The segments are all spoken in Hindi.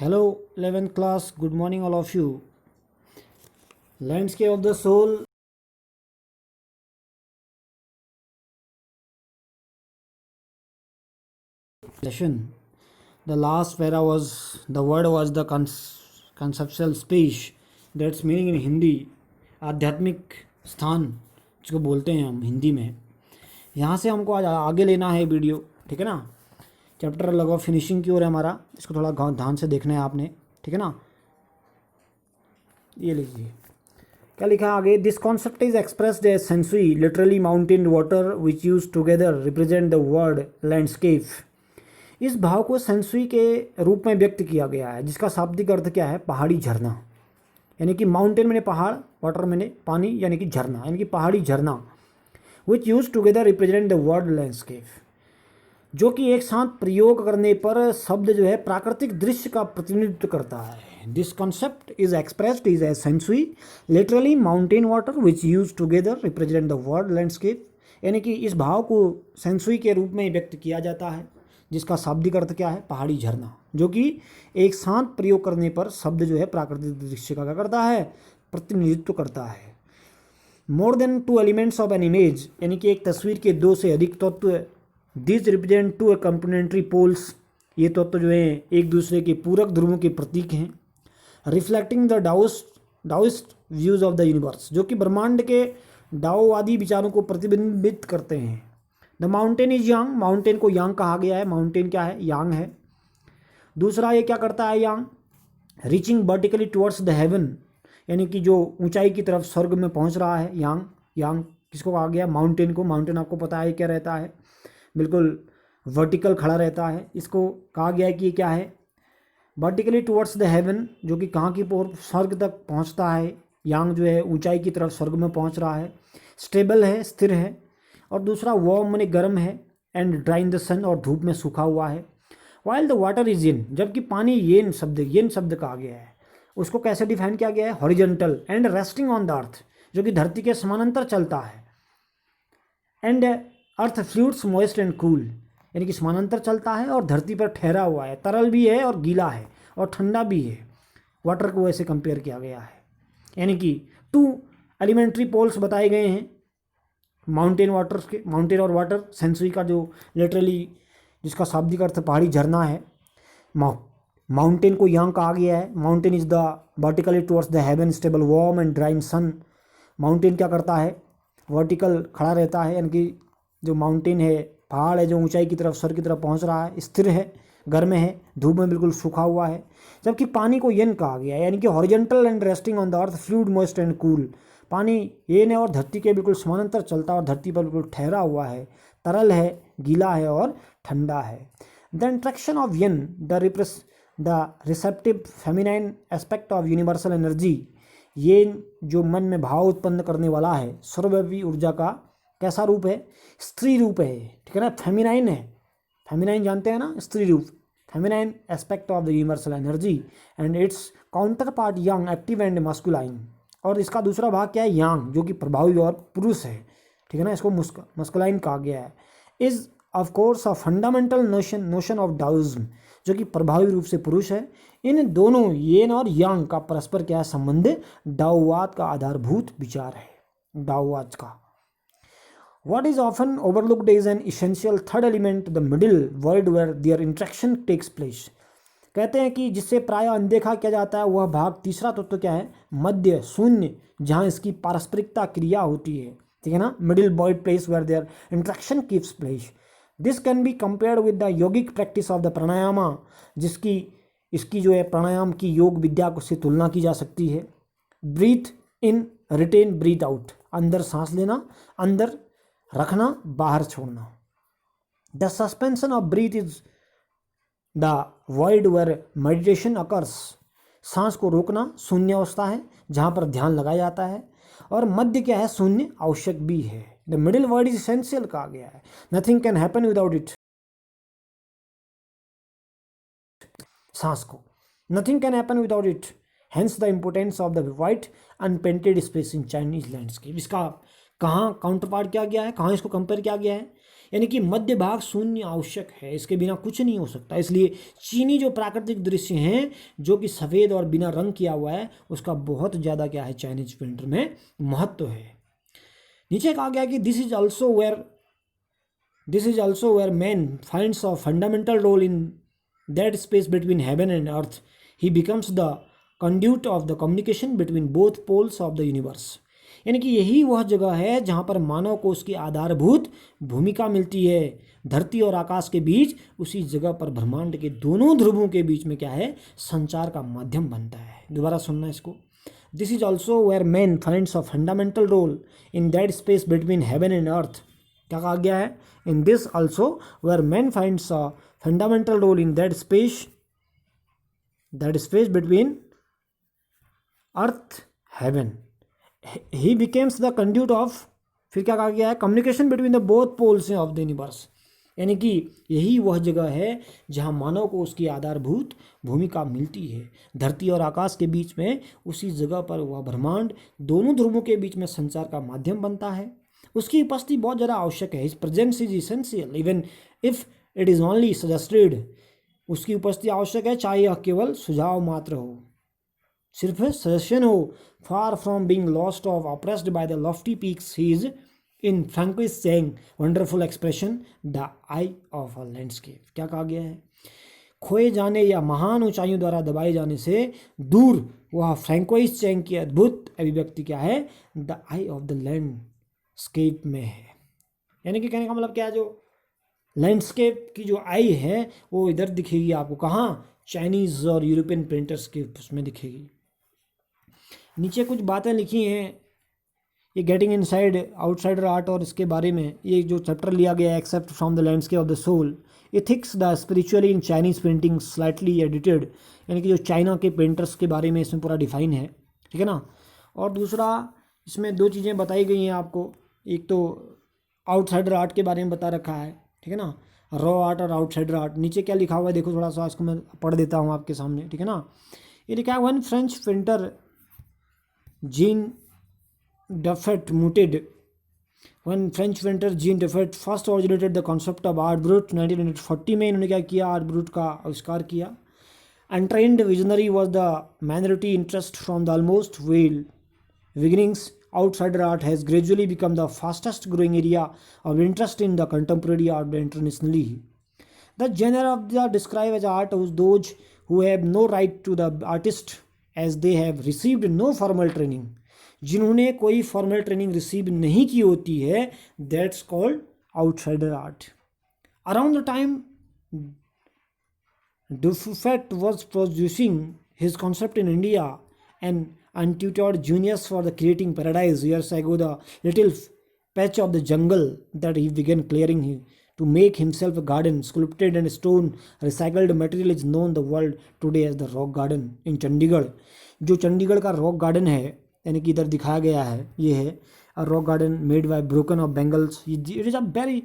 Hello, 11th class. Good morning, all of you. Landscape of the soul. Session. The last para was the word was the conceptual space. That's meaning in Hindi. आध्यात्मिक स्थान जिसको बोलते हैं हम हिंदी में. यहाँ से हमको आज आगे लेना है वीडियो, ठीक है ना. चैप्टर लगभग फिनिशिंग की ओर है हमारा. इसको थोड़ा ध्यान से देखना है आपने, ठीक है ना. ये लीजिए क्या लिखा है आगे. This concept is expressed as sensory literally mountain water which use together represent the world landscape. इस भाव को सेंसरी के रूप में व्यक्त किया गया है जिसका शाब्दिक अर्थ क्या है, पहाड़ी झरना. यानी कि माउंटेन मैंने पहाड़, वाटर मैंने पानी, यानी कि झरना, यानी कि पहाड़ी झरना. विच use together represent the world landscape, जो कि एक साथ प्रयोग करने पर शब्द जो है प्राकृतिक दृश्य का प्रतिनिधित्व करता है. This concept is expressed is as sensory literally mountain water which use together represent the world landscape. यानी कि इस भाव को सेंसरी के रूप में व्यक्त किया जाता है जिसका शाब्दिक अर्थ क्या है, पहाड़ी झरना, जो कि एक साथ प्रयोग करने पर शब्द जो है प्राकृतिक दृश्य का क्या करता है, प्रतिनिधित्व करता है. More than two elements of an image, यानी कि एक तस्वीर के दो से अधिक तत्व. दिस रिप्रेजेंट टू कंपोनेंट्री पोल्स, ये तत्व जो है एक दूसरे के पूरक ध्रुवों के प्रतीक हैं. Reflecting the Daoist views of the universe, जो कि ब्रह्मांड के डाओवादी विचारों को प्रतिबिंबित करते हैं. The mountain is Yang, mountain को यांग कहा गया है. माउंटेन क्या है, यांग है. दूसरा ये क्या करता है yang, reaching vertically towards the heaven, यानी कि जो ऊंचाई की तरफ स्वर्ग में पहुंच रहा है. यांग, यांग किसको कहा गया, माउंटेन को. माउंटेन आपको पता है क्या रहता है, बिल्कुल वर्टिकल खड़ा रहता है. इसको कहा गया है कि ये क्या है, वर्टिकली टुवर्ड्स द हेवन, जो कि कहाँ की ओर, स्वर्ग तक पहुंचता है. यांग जो है ऊंचाई की तरफ स्वर्ग में पहुंच रहा है. स्टेबल है, स्थिर है. और दूसरा वार्म माने गर्म है. एंड ड्राई इन द सन, और धूप में सूखा हुआ है. While the water is in, जबकि पानी येन शब्द कहा गया है. उसको कैसे डिफाइन किया गया है, horizontal and resting on the earth, जो कि धरती के समानांतर चलता है. And earth fluids moist and cool, यानी कि समानांतर चलता है और धरती पर ठहरा हुआ है. तरल भी है और गीला है और ठंडा भी है. वाटर को ऐसे कंपेयर किया गया है. यानी कि टू एलिमेंट्री पोल्स बताए गए हैं माउंटेन वाटर के. माउंटेन और वाटर सेंसरी का जो लिटरली जिसका शाब्दिक अर्थ पहाड़ी झरना है. माउंटेन को यांग कहा गया है. Mountain is the vertically towards the heaven stable warm and dry in sun. Mountain क्या करता है, वर्टिकल खड़ा रहता है, यानी कि जो माउंटेन है, पहाड़ है, जो ऊंचाई की तरफ स्वर्ग की तरफ पहुंच रहा है, स्थिर है, गर्म है, धूप में बिल्कुल सूखा हुआ है. जबकि पानी को येन कहा गया है, यानी कि horizontal and resting on the earth fluid moist and cool. पानी येन है और धरती के बिल्कुल समानांतर चलता है और धरती पर बिल्कुल ठहरा हुआ है. तरल है, गीला है और ठंडा है. The interaction of yen the receptive feminine aspect of universal energy, ये जो मन में भाव उत्पन्न करने वाला है, सर्वव्यापी ऊर्जा का कैसा रूप है, स्त्री रूप है, ठीक है ना. फेमिनाइन है, फेमिनाइन जानते हैं ना, स्त्री रूप. Feminine aspect of the universal energy and it's counter part young active and masculine. और इसका दूसरा भाग क्या है, यांग, जो कि प्रभावी और पुरुष है, ठीक है ना. इसको मस्कुलाइन कहा गया है. Is of course a fundamental notion of Daoism, जो कि प्रभावी रूप से पुरुष है. इन दोनों येन और यांग का परस्पर क्या संबंध, डाओवाद का आधारभूत विचार है, डाओवाद का. What is often overlooked is an essential third element, the middle void where their interaction takes place. कहते हैं कि जिससे प्राय अनदेखा किया जाता है वह भाग, तीसरा तत्व क्या है, मध्य, शून्य, जहाँ इसकी पारस्परिकता क्रिया होती है, ठीक है ना. Middle void place where their interaction keeps place. This can be compared with the yogic practice of the pranayama, जिसकी इसकी जो है प्राणायाम की योग विद्या से तुलना की जा सकती है. Breathe in, retain, breathe out, अंदर सांस लेना, अंदर रखना, बाहर छोड़ना. The suspension of breath is the void where meditation occurs, सांस को रोकना शून्य अवस्था है जहाँ पर ध्यान लगाया जाता है. और मध्य क्या है, शून्य आवश्यक भी है. The middle word is essential कहा गया है. Nothing can happen without it, सांस को, nothing can happen without it. Hence the importance of the white unpainted space in Chinese landscape. इसका कहाँ काउंटर पार्ट किया गया है, कहाँ इसको कंपेयर किया गया है, यानी कि मध्य भाग शून्य आवश्यक है, इसके बिना कुछ नहीं हो सकता। इसलिए चीनी जो प्राकृतिक दृश्य हैं जो कि सफ़ेद और बिना रंग किया हुआ है, उसका बहुत ज़्यादा क्या है चाइनीज पेंटर में महत्व है। नीचे कहा गया कि this is also where man finds a fundamental role in that space between heaven and earth, he becomes the conduit of the communication between both poles of the universe. यानी कि यही वह जगह है जहाँ पर मानव को उसकी आधारभूत भूमिका मिलती है। धरती और आकाश के बीच उसी जगह पर ब्रह्मांड के दोनों ध्रुवों के बीच में क्या है संचार का माध्यम बनता है। दोबारा सुनना इसको। This is also where man finds a fundamental role in that space between heaven and earth. क्या कहा गया है? In this also where man finds a fundamental role in that space between earth heaven, he becomes the conduit of, फिर क्या कहा गया है? Communication between the both poles of the universe. यानी कि यही वह जगह है जहाँ मानव को उसकी आधारभूत भूमिका मिलती है। धरती और आकाश के बीच में उसी जगह पर वह ब्रह्मांड दोनों ध्रुवों के बीच में संचार का माध्यम बनता है। उसकी उपस्थिति बहुत ज़्यादा आवश्यक है। His presence is essential even if it is only suggested. उसकी उपस्थिति आवश्यक है चाहे यह केवल सुझाव मात्र हो, सिर्फ सजेशन हो। Far from being lost of oppressed by the Lofty peaks he is in François saying wonderful expression the I of a landscape. क्या कहा गया है? खोए जाने या महान ऊंचाइयों द्वारा दबाए जाने से दूर वह फ्रैंकोइस चैंग की अद्भुत अभिव्यक्ति क्या है? The I of the landscape में है। यानी कि कहने का मतलब क्या है, जो लैंडस्केप की जो आई है वो इधर दिखेगी आपको, कहाँ? चाइनीज़ और यूरोपियन पेंटर्स के उसमें दिखेगी। नीचे कुछ बातें लिखी हैं ये गेटिंग इनसाइड आउटसाइडर आर्ट और इसके बारे में। ये जो चैप्टर लिया गया है except from the landscape of the soul, ethics the spiritually in Chinese painting slightly edited. यानी कि जो चाइना के पेंटर्स के बारे में इसमें पूरा डिफाइन है, ठीक है ना। और दूसरा इसमें दो चीज़ें बताई गई हैं आपको, एक तो आउटसाइडर आर्ट के बारे में बता रखा है, ठीक है ना, रॉ आर्ट और आउटसाइडर आर्ट। नीचे क्या लिखा हुआ है देखो थोड़ा सा, इसको मैं पढ़ देता हूँ आपके सामने, ठीक है ना। ये लिखा है one French painter Jean Dubuffet मुटेड one French painter Jean Dubuffet first originated the concept of art brut. 1940 में इन्होंने क्या किया? आर्ट ब्रूट का आविष्कार किया। Untrained visionary was the minority interest from the almost well beginnings. Outsider art has gradually become the fastest growing area of interest in the contemporary art internationally. The genre of the described as art is those who have no right to the artist as they have received no formal training. जिन्होंने कोई फॉर्मल ट्रेनिंग रिसीव नहीं की होती है, that's called outsider art. Around the time Dufet was producing his concept in India and untutored genius for the creating paradise years ago, the little patch of the jungle that he began clearing to make himself a garden sculpted and stone recycled material is known the world today as the rock garden in Chandigarh. जो चंडीगढ़ का रॉक गार्डन है, यानी कि इधर दिखाया गया है, ये है rock garden made by broken of bangles. It is a very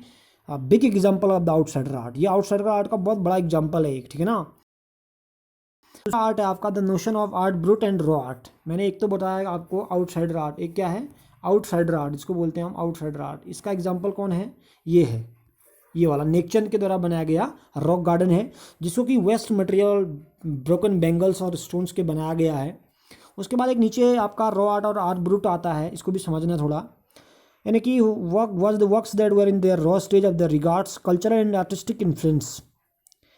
big example of the outsider art. ये आउटसाइडर आर्ट का बहुत बड़ा एग्जाम्पल है एक, ठीक है ना। आर्ट है आपका the notion of art brute and raw art. मैंने एक तो बताया आपको आउटसाइडर आर्ट, एक क्या है? आउटसाइडर आर्ट, इसको बोलते हैं हम आउटसाइडर आर्ट। इसका एग्जाम्पल कौन है? ये है, ये वाला नेकचंद के द्वारा बनाया गया रॉक गार्डन है, जिसको कि वेस्ट मटेरियल ब्रोकन बेंगल्स और स्टोन्स के बनाया गया है। उसके बाद एक नीचे आपका रॉ आर्ट और आर्ट ब्रूट आता है, इसको भी समझना थोड़ा। यानी कि work was the works that were in their raw stage of the regards cultural and artistic influence.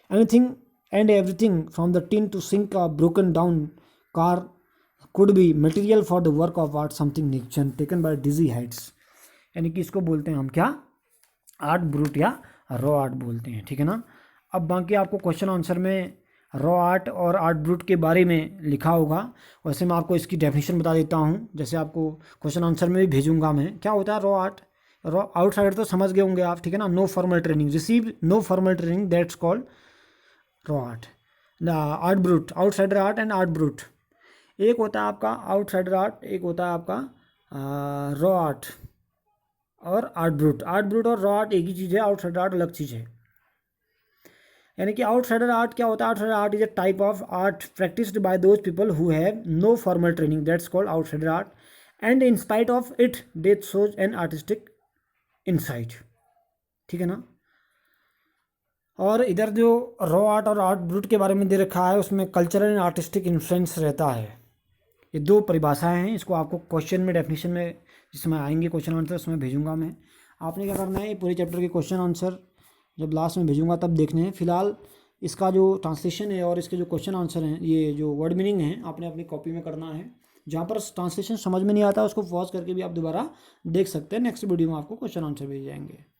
Anything and everything from the tin to sink a broken down car could be material for the work of art something niction taken by dizzy heights। यानी कि इसको बोलते हैं हम क्या? आर्ट ब्रूट या रॉ आर्ट बोलते हैं, ठीक है ना। अब बाकी आपको क्वेश्चन आंसर में रॉ आर्ट और आर्ट ब्रूट के बारे में लिखा होगा, वैसे मैं आपको इसकी डेफिनेशन बता देता हूँ, जैसे आपको क्वेश्चन आंसर में भी भेजूंगा मैं। क्या होता है रॉ आर्ट? रॉ आउटसाइडर तो समझ गए होंगे आप, ठीक है ना। No formal training, receive no formal training, that's called raw art. The art brut, outsider art and art brut. एक होता है आपका आउटसाइडर आर्ट, एक होता है आपका रॉ आर्ट और आर्ट ब्रूट। आर्ट ब्रूट और रॉ आर्ट एक ही चीज़ है, आउटसाइडर आर्ट अलग चीज़ है। यानी कि आउटसाइडर आर्ट क्या होता है? Outsider art is a type of art practised by those people who have no formal training, that's called outsider art, and in spite of it they shows an artistic insight. ठीक है ना। और इधर जो रॉ आर्ट और आर्ट ब्रूट के बारे में दे रखा है, उसमें कल्चरल एंड आर्टिस्टिक इन्फ्लुएंस रहता है। ये दो परिभाषाएं हैं, इसको आपको क्वेश्चन में डेफिनेशन में जिसमें आएंगे क्वेश्चन आंसर उसमें भेजूंगा मैं। आपने क्या करना है, ये पूरे चैप्टर के क्वेश्चन आंसर जब लास्ट में भेजूंगा तब देखने हैं। फिलहाल इसका जो ट्रांसलेशन है और इसके जो क्वेश्चन आंसर हैं, ये जो वर्ड मीनिंग है, आपने अपनी कॉपी में करना है। जहाँ पर ट्रांसलेशन समझ में नहीं आता उसको पॉज करके भी आप दोबारा देख सकते हैं। नेक्स्ट वीडियो में आपको क्वेश्चन आंसर भेज जाएंगे।